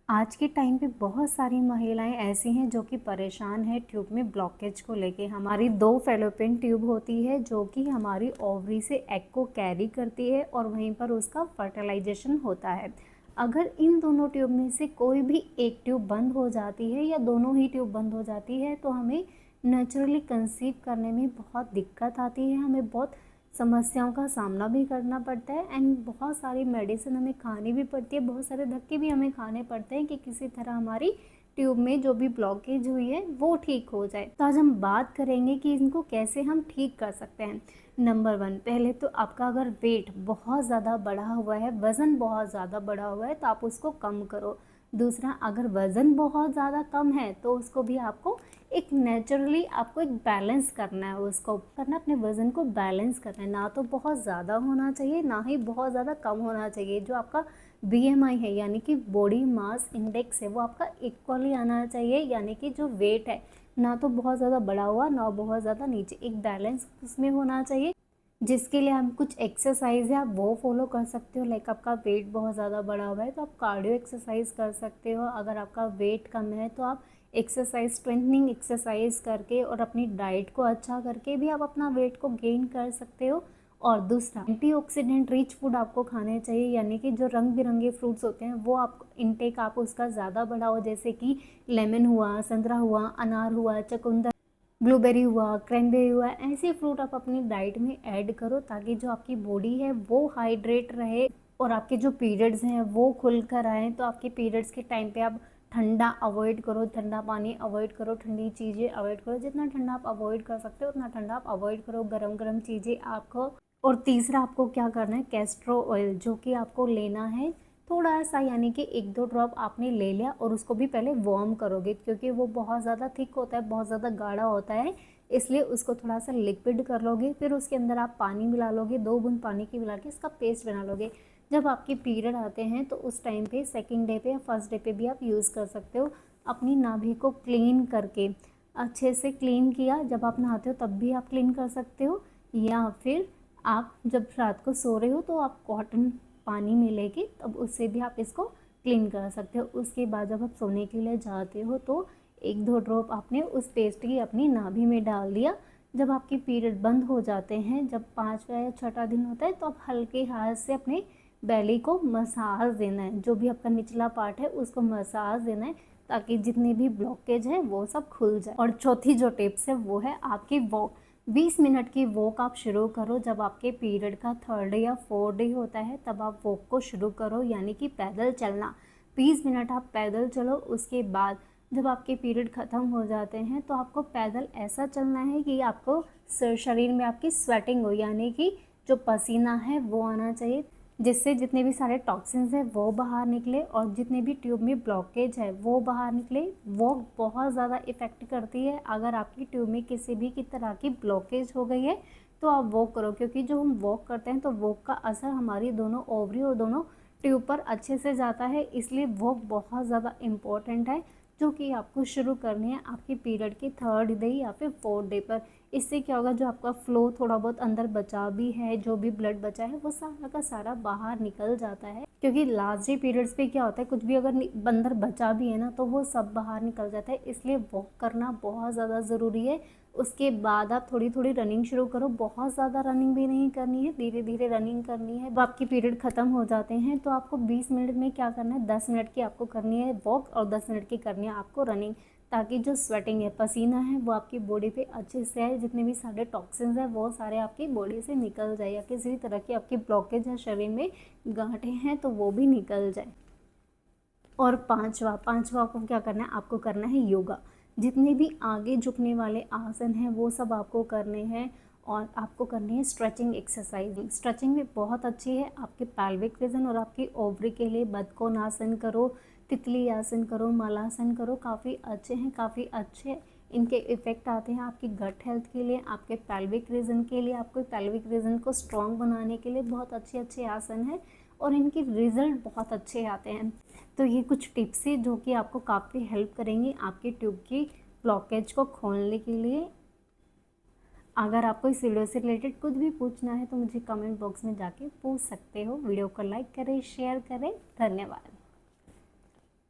आज के टाइम पे बहुत सारी महिलाएं ऐसी हैं जो कि परेशान है ट्यूब में ब्लॉकेज को लेके। हमारी दो फेलोपियन ट्यूब होती है जो कि हमारी ओवरी से एग को कैरी करती है और वहीं पर उसका फर्टिलाइजेशन होता है। अगर इन दोनों ट्यूब में से कोई भी एक ट्यूब बंद हो जाती है या दोनों ही ट्यूब बंद हो जाती है तो हमें नेचुरली कंसीव करने में बहुत दिक्कत आती है, हमें बहुत समस्याओं का सामना भी करना पड़ता है एंड बहुत सारी मेडिसिन हमें खानी भी पड़ती है, बहुत सारे धक्के भी हमें खाने पड़ते हैं कि किसी तरह हमारी ट्यूब में जो भी ब्लॉकेज हुई है वो ठीक हो जाए। तो आज हम बात करेंगे कि इनको कैसे हम ठीक कर सकते हैं। नंबर 1, पहले तो आपका अगर वेट बहुत ज़्यादा बढ़ा हुआ है, वज़न बहुत ज़्यादा बढ़ा हुआ है तो आप उसको कम करो। दूसरा, अगर वज़न बहुत ज़्यादा कम है तो उसको भी आपको एक नेचुरली आपको एक बैलेंस करना है, उसको करना अपने वज़न को बैलेंस करना है। ना तो बहुत ज़्यादा होना चाहिए ना ही बहुत ज़्यादा कम होना चाहिए। जो आपका BMI है यानी कि बॉडी मास इंडेक्स है वो आपका इक्वली आना चाहिए, यानी कि जो वेट है ना तो बहुत ज़्यादा बढ़ा हुआ ना बहुत ज़्यादा नीचे, एक बैलेंस उसमें होना चाहिए। जिसके लिए हम कुछ एक्सरसाइज है आप वो फॉलो कर सकते हो। लाइक आपका वेट बहुत ज़्यादा बढ़ा हुआ है तो आप कार्डियो एक्सरसाइज कर सकते हो। अगर आपका वेट कम है तो आप एक्सरसाइज, स्ट्रेंथनिंग एक्सरसाइज करके और अपनी डाइट को अच्छा करके भी आप अपना वेट को गेन कर सकते हो। और दूसरा, एंटीऑक्सीडेंट रिच फूड आपको खाने चाहिए, यानी कि जो रंग बिरंगे फ्रूट्स होते हैं वो आप इनटेक आप उसका ज़्यादा बढ़ाओ, जैसे कि लेमन हुआ, संतरा हुआ, अनार हुआ, चुकंदर, ब्लूबेरी हुआ, क्रैनबेरी हुआ, ऐसे फ्रूट आप अपनी डाइट में ऐड करो ताकि जो आपकी बॉडी है वो हाइड्रेट रहे और आपके जो पीरियड्स हैं वो खुल कर आएँ। तो आपके पीरियड्स के टाइम पे आप ठंडा अवॉइड करो, ठंडा पानी अवॉइड करो, ठंडी चीज़ें अवॉइड करो। जितना ठंडा आप अवॉइड कर सकते हो उतना ठंडा आप अवॉइड करो, गरम गरम चीज़ें आप खाओ। और तीसरा, आपको क्या करना है, कैस्ट्रो ऑयल जो कि आपको लेना है थोड़ा सा, यानी कि 1-2 ड्रॉप आपने ले लिया और उसको भी पहले वार्म करोगे क्योंकि वो बहुत ज़्यादा थिक होता है, बहुत ज़्यादा गाढ़ा होता है, इसलिए उसको थोड़ा सा लिक्विड कर लोगे। फिर उसके अंदर आप पानी मिला लोगे, 2 बूंद पानी की मिला के इसका पेस्ट बना लोगे। जब आपके पीरियड आते हैं तो उस टाइम पे सेकंड डे पे या फर्स्ट डे पे भी आप यूज़ कर सकते हो। अपनी नाभि को क्लीन करके, अच्छे से क्लीन किया, जब आप नहाते हो तब भी आप क्लीन कर सकते हो, या फिर आप जब रात को सो रहे हो तो आप कॉटन पानी में लेके तब उससे भी आप इसको क्लीन कर सकते हो। उसके बाद जब आप सोने के लिए जाते हो तो 1-2 ड्रॉप आपने उस पेस्ट की अपनी नाभि में डाल दिया। जब आपके पीरियड बंद हो जाते हैं, जब 5वां या 6वां दिन होता है, तो आप हल्के हाथ से अपने बेली को मसाज देना है, जो भी आपका निचला पार्ट है उसको मसाज देना है ताकि जितने भी ब्लॉकेज है वो सब खुल जाए। और चौथी जो टिप्स है वो है आपकी वॉक। 20 मिनट की वॉक आप शुरू करो। जब आपके पीरियड का 3rd या 4th डे होता है तब आप वॉक को शुरू करो, यानी कि पैदल चलना। 20 मिनट आप पैदल चलो। उसके बाद जब आपके पीरियड ख़त्म हो जाते हैं तो आपको पैदल ऐसा चलना है कि आपको शरीर में आपकी स्वेटिंग हो, यानी कि जो पसीना है वो आना चाहिए, जिससे जितने भी सारे टॉक्सिन्स हैं वो बाहर निकले और जितने भी ट्यूब में ब्लॉकेज है वो बाहर निकले। वॉक बहुत ज़्यादा इफ़ेक्ट करती है। अगर आपकी ट्यूब में किसी भी की तरह की ब्लॉकेज हो गई है तो आप वॉक करो, क्योंकि जो हम वॉक करते हैं तो वॉक का असर हमारी दोनों ओवरी और दोनों ट्यूब पर अच्छे से जाता है, इसलिए वॉक बहुत ज़्यादा इम्पॉर्टेंट है, जो कि आपको शुरू करनी है आपके पीरियड के 3rd डे या फिर 4th डे पर। इससे क्या होगा, जो आपका फ्लो थोड़ा बहुत अंदर बचा भी है, जो भी ब्लड बचा है वो सारा का सारा बाहर निकल जाता है, क्योंकि लास्ट डे पीरियड्स पे क्या होता है, कुछ भी अगर अंदर बचा भी है ना तो वो सब बाहर निकल जाता है, इसलिए वॉक करना बहुत ज़्यादा ज़रूरी है। उसके बाद आप थोड़ी थोड़ी रनिंग शुरू करो। बहुत ज़्यादा रनिंग भी नहीं करनी है, धीरे धीरे रनिंग करनी है। जब आपकी पीरियड ख़त्म हो जाते हैं तो आपको 20 मिनट में क्या करना है, 10 मिनट की आपको करनी है वॉक और 10 मिनट की करनी है आपको रनिंग, ताकि जो स्वेटिंग है, पसीना है, वो आपकी बॉडी पे अच्छे से आए, जितने भी सारे टॉक्सिन्स हैं वो सारे आपकी बॉडी से निकल जाए, या किसी तरह की आपकी ब्लॉकेज है शरीर में, गांठें हैं तो वो भी निकल जाए। और पांचवा पांचवा आपको क्या करना है, आपको करना है योगा। जितने भी आगे झुकने वाले आसन हैं वो सब आपको करने हैं, और आपको करनी है स्ट्रेचिंग एक्सरसाइज। स्ट्रेचिंग भी बहुत अच्छी है आपके पैल्विक रीजन और आपकी ओवरी के लिए। बदकोनासन करो, तितली आसन करो, मलासन करो, काफ़ी अच्छे हैं, काफ़ी अच्छे इनके इफ़ेक्ट आते हैं आपकी गट हेल्थ के लिए, आपके पैल्विक रीजन के लिए। आपको पैल्विक रीजन को स्ट्रॉन्ग बनाने के लिए बहुत अच्छे अच्छे आसन हैं और इनके रिजल्ट बहुत अच्छे आते हैं। तो ये कुछ टिप्स हैं जो कि आपको काफ़ी हेल्प करेंगी आपकी ट्यूब की ब्लॉकेज को खोलने के लिए। अगर आपको इस वीडियो से रिलेटेड कुछ भी पूछना है तो मुझे कमेंट बॉक्स में जाके पूछ सकते हो। वीडियो को लाइक करें, शेयर करें। धन्यवाद।